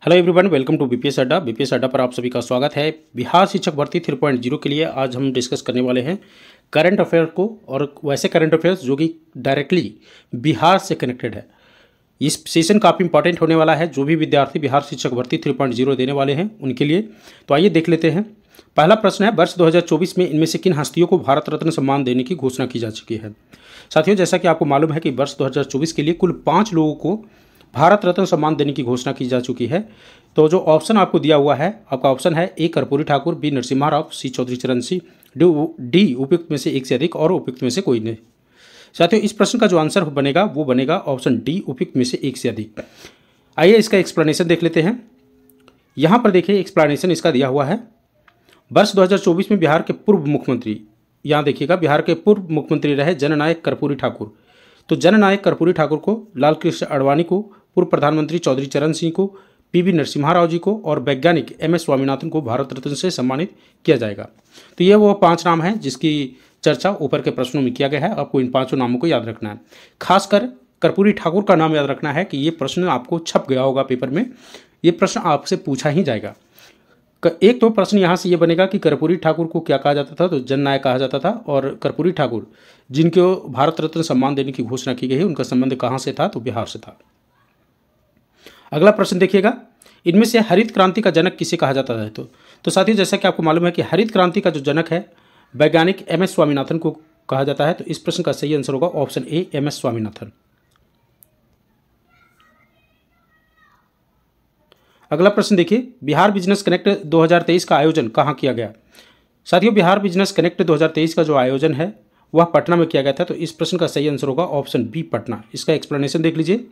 Hello everyone, welcome to BPS Adda. BPS Adda पर आप सभी का स्वागत है। बिहार शिक्षक भर्ती 3.0 के लिए आज हम डिस्कस करने वाले हैं करंट अफेयर को, और वैसे करंट अफेयर्स जो कि डायरेक्टली बिहार से कनेक्टेड है। इस सेशन काफ़ी इंपॉर्टेंट होने वाला है जो भी विद्यार्थी बिहार शिक्षक भर्ती 3.0 देने वाले हैं उनके लिए। तो आइए देख लेते हैं। पहला प्रश्न है, वर्ष 2024 में इनमें से किन हस्तियों को भारत रत्न सम्मान देने की घोषणा की जा चुकी है। साथियों, जैसा कि आपको मालूम है कि वर्ष 2024 के लिए कुल 5 लोगों को भारत रत्न सम्मान देने की घोषणा की जा चुकी है। तो जो ऑप्शन आपको दिया हुआ है, आपका ऑप्शन है ए कर्पूरी ठाकुर, बी नरसिम्हा राव, सी चौधरी चरण सिंह, डी उपयुक्त में से एक से अधिक और उपयुक्त में से कोई नहीं। साथियों, इस प्रश्न का जो आंसर बनेगा वो बनेगा ऑप्शन डी, उपयुक्त में से एक से अधिक। आइए इसका एक्सप्लेनेशन देख लेते हैं। यहाँ पर देखिए एक्सप्लेनेशन इसका दिया हुआ है। वर्ष 2024 में बिहार के पूर्व मुख्यमंत्री, यहाँ देखिएगा, बिहार के पूर्व मुख्यमंत्री रहे जननायक कर्पूरी ठाकुर। तो जननायक कर्पूरी ठाकुर को, लाल कृष्ण आडवाणी को, पूर्व प्रधानमंत्री चौधरी चरण सिंह को, पीवी नरसिम्हा राव जी को और वैज्ञानिक एमएस स्वामीनाथन को भारत रत्न से सम्मानित किया जाएगा। तो ये वो 5 नाम हैं जिसकी चर्चा ऊपर के प्रश्नों में किया गया है। आपको इन 5 नामों को याद रखना है। खासकर कर्पूरी ठाकुर का नाम याद रखना है कि ये प्रश्न आपको छप गया होगा पेपर में, ये प्रश्न आपसे पूछा ही जाएगा। एक तो प्रश्न यहाँ से ये बनेगा कि कर्पूरी ठाकुर को क्या कहा जाता था, तो जननायक कहा जाता था। और कर्पूरी ठाकुर जिनको भारत रत्न सम्मान देने की घोषणा की गई है उनका संबंध कहाँ से था, तो बिहार से था। अगला प्रश्न देखिएगा, इनमें से हरित क्रांति का जनक किसे कहा जाता है। तो साथियों, जैसा कि आपको मालूम है कि हरित क्रांति का जो जनक है वैज्ञानिक एमएस स्वामीनाथन को कहा जाता है। तो इस प्रश्न का सही आंसर होगा ऑप्शन ए, एमएस स्वामीनाथन। अगला प्रश्न देखिए, बिहार बिजनेस कनेक्ट 2023 का आयोजन कहाँ किया गया। साथियों, बिहार बिजनेस कनेक्ट 2023 का जो आयोजन है वह पटना में किया गया था। तो इस प्रश्न का सही आंसर होगा ऑप्शन बी, पटना। इसका एक्सप्लेनेशन देख लीजिए।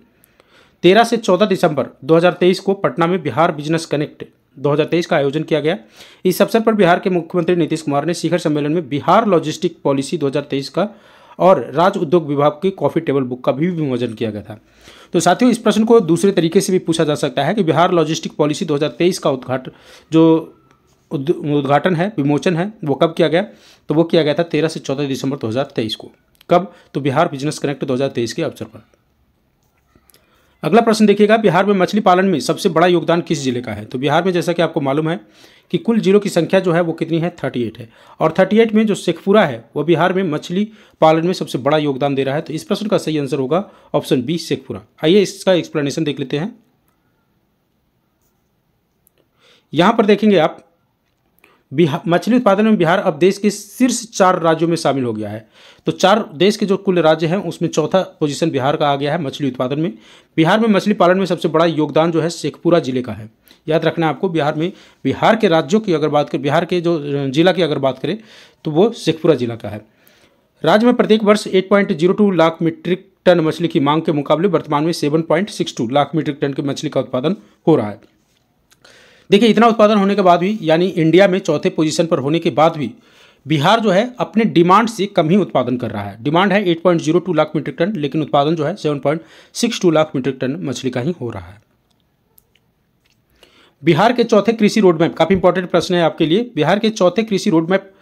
13 से 14 दिसंबर 2023 को पटना में बिहार बिजनेस कनेक्ट 2023 का आयोजन किया गया। इस अवसर पर बिहार के मुख्यमंत्री नीतीश कुमार ने शिखर सम्मेलन में बिहार लॉजिस्टिक पॉलिसी 2023 का और राज्य उद्योग विभाग की कॉफी टेबल बुक का भी विमोचन किया गया था। तो साथियों, इस प्रश्न को दूसरे तरीके से भी पूछा जा सकता है कि बिहार लॉजिस्टिक पॉलिसी 2023 का उद्घाटन है, विमोचन है, वो कब किया गया। तो वो किया गया था 13 से 14 दिसंबर 2023 को। कब, तो बिहार बिजनेस कनेक्ट 2023 के अवसर पर। अगला प्रश्न देखिएगा, बिहार में मछली पालन में सबसे बड़ा योगदान किस जिले का है। तो बिहार में जैसा कि आपको मालूम है कि कुल जिलों की संख्या जो है वो कितनी है, 38 है। और 38 में जो शेखपुरा है वो बिहार में मछली पालन में सबसे बड़ा योगदान दे रहा है। तो इस प्रश्न का सही आंसर होगा ऑप्शन बी, शेखपुरा। आइए इसका एक्सप्लेनेशन देख लेते हैं। यहां पर देखेंगे आप, मछली उत्पादन में बिहार अब देश के शीर्ष 4 राज्यों में शामिल हो गया है। तो 4 देश के जो कुल राज्य हैं उसमें चौथा पोजीशन बिहार का आ गया है मछली उत्पादन में। बिहार में मछली पालन में सबसे बड़ा योगदान जो है शेखपुरा जिले का है। याद रखना है आपको, बिहार के राज्यों की अगर बात करें, बिहार के जो जिला की अगर बात करें तो वो शेखपुरा जिला का है। राज्य में प्रत्येक वर्ष 8.02 लाख मीट्रिक टन मछली की मांग के मुकाबले वर्तमान में 7.62 लाख मीट्रिक टन की मछली का उत्पादन हो रहा है। देखिए, इतना उत्पादन होने के बाद भी, यानी इंडिया में चौथे पोजीशन पर होने के बाद भी, बिहार जो है अपने डिमांड से कम ही उत्पादन कर रहा है। डिमांड है 8.02 लाख मीट्रिक टन, लेकिन उत्पादन जो है 7.62 लाख मीट्रिक टन मछली का ही हो रहा है। बिहार के चौथे कृषि रोडमैप, काफी इंपॉर्टेंट प्रश्न है आपके लिए। बिहार के चौथे कृषि रोडमैप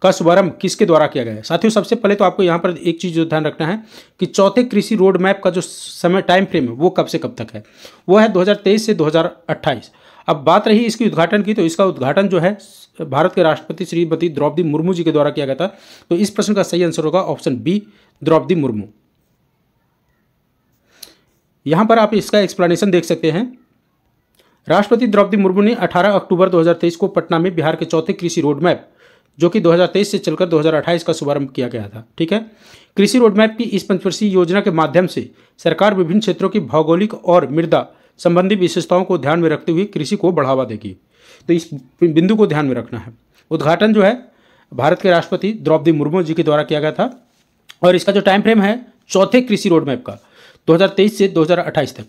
का शुभारंभ किसके द्वारा किया गया है। साथियों, सबसे पहले तो आपको यहाँ पर एक चीज जो ध्यान रखना है कि चौथे कृषि रोड मैप का जो समय टाइम फ्रेम है वो कब से कब तक है, वो है 2023 से 2028। अब बात रही इसकी उद्घाटन की, तो इसका उद्घाटन जो है भारत के राष्ट्रपति श्रीमती द्रौपदी मुर्मू जी के द्वारा किया गया था। तो इस प्रश्न का सही आंसर होगा ऑप्शन बी, द्रौपदी मुर्मू। यहां पर आप इसका एक्सप्लेनेशन देख सकते हैं। राष्ट्रपति द्रौपदी मुर्मू ने 18 अक्टूबर 2023 को पटना में बिहार के चौथे कृषि रोडमैप, जो कि 2023 से चलकर 2028 का शुभारंभ किया गया था। ठीक है, कृषि रोडमैप की इस पंचवर्षीय योजना के माध्यम से सरकार विभिन्न क्षेत्रों की भौगोलिक और मृदा संबंधी विशेषताओं को ध्यान में रखते हुए कृषि को बढ़ावा देगी। तो इस बिंदु को ध्यान में रखना है। उद्घाटन जो है भारत के राष्ट्रपति द्रौपदी मुर्मू जी के द्वारा किया गया था, और इसका जो टाइम फ्रेम है चौथे कृषि रोडमैप का 2023 से 2028 तक।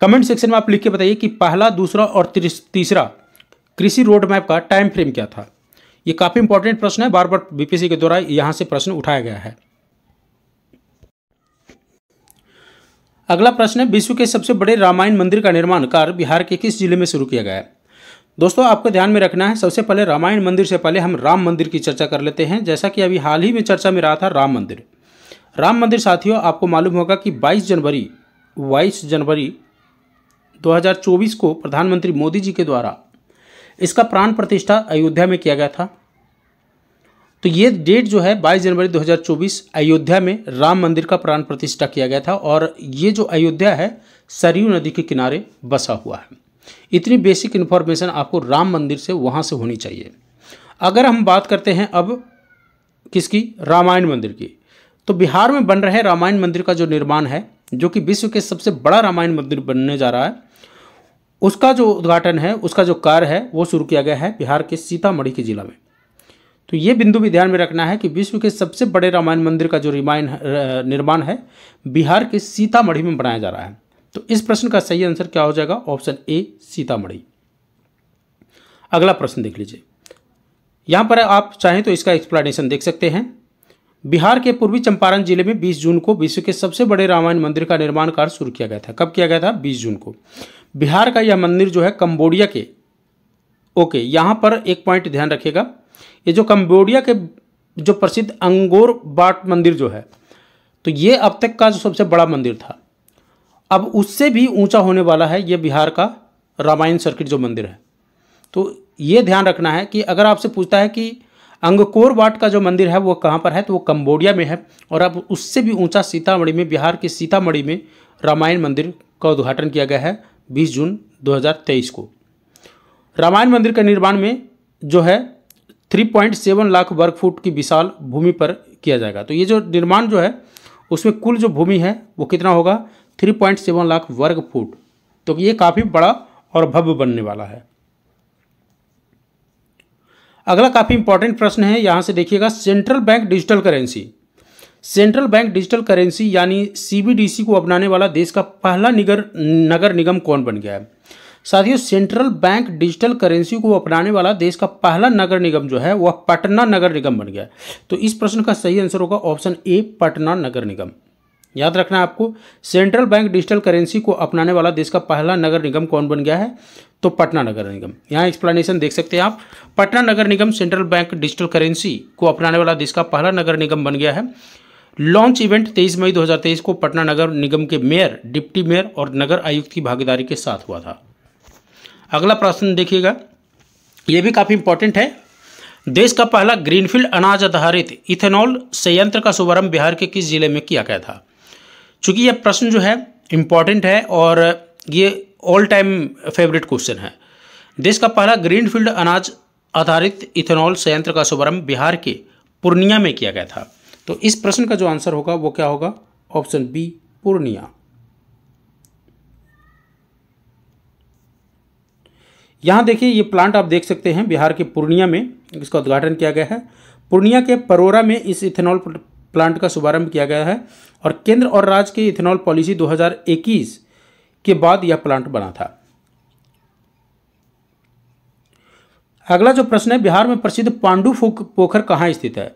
कमेंट सेक्शन में आप लिख के बताइए कि पहला, दूसरा और तीसरा कृषि रोडमैप का टाइम फ्रेम क्या था। ये काफी इंपॉर्टेंट प्रश्न है, बार बार बीपीएससी के द्वारा यहां से प्रश्न उठाया गया है। अगला प्रश्न है, विश्व के सबसे बड़े रामायण मंदिर का निर्माण कार्य बिहार के किस जिले में शुरू किया गया है। दोस्तों, आपको ध्यान में रखना है, सबसे पहले रामायण मंदिर से पहले हम राम मंदिर की चर्चा कर लेते हैं। जैसा कि अभी हाल ही में चर्चा में रहा था राम मंदिर। राम मंदिर साथियों, आपको मालूम होगा कि 22 जनवरी 2024 को प्रधानमंत्री मोदी जी के द्वारा इसका प्राण प्रतिष्ठा अयोध्या में किया गया था। तो ये डेट जो है 22 जनवरी 2024 अयोध्या में राम मंदिर का प्राण प्रतिष्ठा किया गया था। और ये जो अयोध्या है सरयू नदी के किनारे बसा हुआ है। इतनी बेसिक इन्फॉर्मेशन आपको राम मंदिर से वहाँ से होनी चाहिए। अगर हम बात करते हैं अब किसकी, रामायण मंदिर की, तो बिहार में बन रहे रामायण मंदिर का जो निर्माण है, जो कि विश्व के सबसे बड़ा रामायण मंदिर बनने जा रहा है, उसका जो उद्घाटन है, उसका जो कार्य है वो शुरू किया गया है बिहार के सीतामढ़ी के जिला में। तो ये बिंदु भी ध्यान में रखना है कि विश्व के सबसे बड़े रामायण मंदिर का जो निर्माण है बिहार के सीतामढ़ी में बनाया जा रहा है। तो इस प्रश्न का सही आंसर क्या हो जाएगा, ऑप्शन ए सीतामढ़ी। अगला प्रश्न देख लीजिए, यहाँ पर आप चाहें तो इसका एक्सप्लेनेशन देख सकते हैं। बिहार के पूर्वी चंपारण जिले में 20 जून को विश्व के सबसे बड़े रामायण मंदिर का निर्माण कार्य शुरू किया गया था। कब किया गया था, 20 जून को। बिहार का यह मंदिर जो है कंबोडिया के, ओके, यहाँ पर एक पॉइंट ध्यान रखिएगा, ये जो कंबोडिया के जो प्रसिद्ध अंगोर बाट मंदिर जो है, तो ये अब तक का जो सबसे बड़ा मंदिर था, अब उससे भी ऊंचा होने वाला है ये बिहार का रामायण सर्किट जो मंदिर है। तो ये ध्यान रखना है कि अगर आपसे पूछता है कि अंगकोर वाट का जो मंदिर है वो कहाँ पर है, तो वो कंबोडिया में है। और अब उससे भी ऊंचा सीतामढ़ी में, बिहार के सीतामढ़ी में रामायण मंदिर का उद्घाटन किया गया है 20 जून 2023 को। रामायण मंदिर के निर्माण में जो है 3.7 लाख वर्ग फुट की विशाल भूमि पर किया जाएगा। तो ये जो निर्माण जो है उसमें कुल जो भूमि है वो कितना होगा, 3.7 लाख वर्ग फुट। तो ये काफ़ी बड़ा और भव्य बनने वाला है। अगला काफ़ी इंपॉर्टेंट प्रश्न है, यहाँ से देखिएगा, central bank digital currency. Central bank digital currency यानी सीबीडीसी को अपनाने वाला देश का पहला नगर निगम कौन बन गया है। साथियों, सेंट्रल बैंक डिजिटल करेंसी को अपनाने वाला देश का पहला नगर निगम जो है वह पटना नगर निगम बन गया है। तो इस प्रश्न का सही आंसर होगा ऑप्शन ए पटना नगर निगम। याद रखना है आपको, सेंट्रल बैंक डिजिटल करेंसी को अपनाने वाला देश का पहला नगर निगम कौन बन गया है, तो पटना नगर निगम। यहाँ एक्सप्लेनेशन देख सकते हैं आप, पटना नगर निगम सेंट्रल बैंक डिजिटल करेंसी को अपनाने वाला देश का पहला नगर निगम बन गया है। लॉन्च इवेंट 23 मई 2023 को पटना नगर निगम के मेयर, डिप्टी मेयर और नगर आयुक्त की भागीदारी के साथ हुआ था। अगला प्रश्न देखिएगा, ये भी काफ़ी इंपॉर्टेंट है। देश का पहला ग्रीनफील्ड अनाज आधारित इथेनॉल संयंत्र का शुभारंभ बिहार के किस जिले में किया गया था। चूंकि यह प्रश्न जो है इम्पॉर्टेंट है और ये ऑल टाइम फेवरेट क्वेश्चन है। देश का पहला ग्रीनफील्ड अनाज आधारित इथेनॉल संयंत्र का शुभारंभ बिहार के पूर्णिया में किया गया था। तो इस प्रश्न का जो आंसर होगा वो क्या होगा, ऑप्शन बी पूर्णिया। यहाँ देखिए, ये प्लांट आप देख सकते हैं बिहार के पूर्णिया में इसका उद्घाटन किया गया है। पूर्णिया के परोरा में इस इथेनॉल प्लांट का शुभारंभ किया गया है और केंद्र और राज्य की इथेनॉल पॉलिसी 2021 के बाद यह प्लांट बना था। अगला जो प्रश्न है, बिहार में प्रसिद्ध पांडु पोखर कहाँ स्थित है।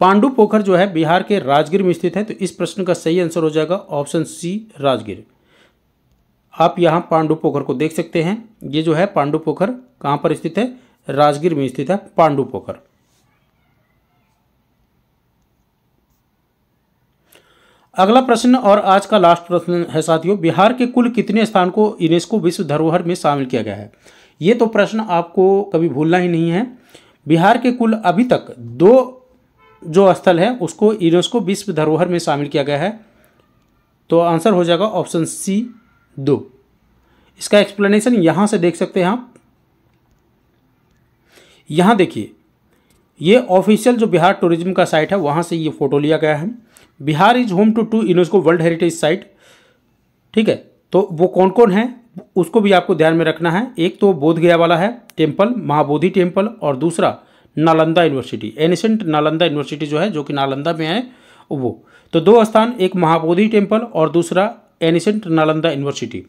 पांडु पोखर जो है बिहार के राजगीर में स्थित है। तो इस प्रश्न का सही आंसर हो जाएगा ऑप्शन सी राजगीर। आप यहाँ पांडु पोखर को देख सकते हैं। ये जो है पांडु पोखर कहाँ पर स्थित है, राजगीर में स्थित है पांडु पोखर। अगला प्रश्न और आज का लास्ट प्रश्न है साथियों, बिहार के कुल कितने स्थान को यूनेस्को विश्व धरोहर में शामिल किया गया है। ये तो प्रश्न आपको कभी भूलना ही नहीं है। बिहार के कुल अभी तक 2 जो स्थल है उसको यूनेस्को विश्व धरोहर में शामिल किया गया है। तो आंसर हो जाएगा ऑप्शन सी 2। इसका एक्सप्लेनेशन यहाँ से देख सकते हैं आप। यहाँ देखिए, ये ऑफिशियल जो बिहार टूरिज्म का साइट है वहाँ से ये फोटो लिया गया है। Bihar is home to 2 UNESCO world heritage site. ठीक है, तो वो कौन कौन है उसको भी आपको ध्यान में रखना है। एक तो बोध गया वाला है टेम्पल, महाबोधि टेम्पल, और दूसरा Nalanda university, ancient Nalanda university जो है, जो कि नालंदा में है वो। तो 2 स्थान, एक महाबोधि टेम्पल और दूसरा एनिसेंट नालंदा यूनिवर्सिटी।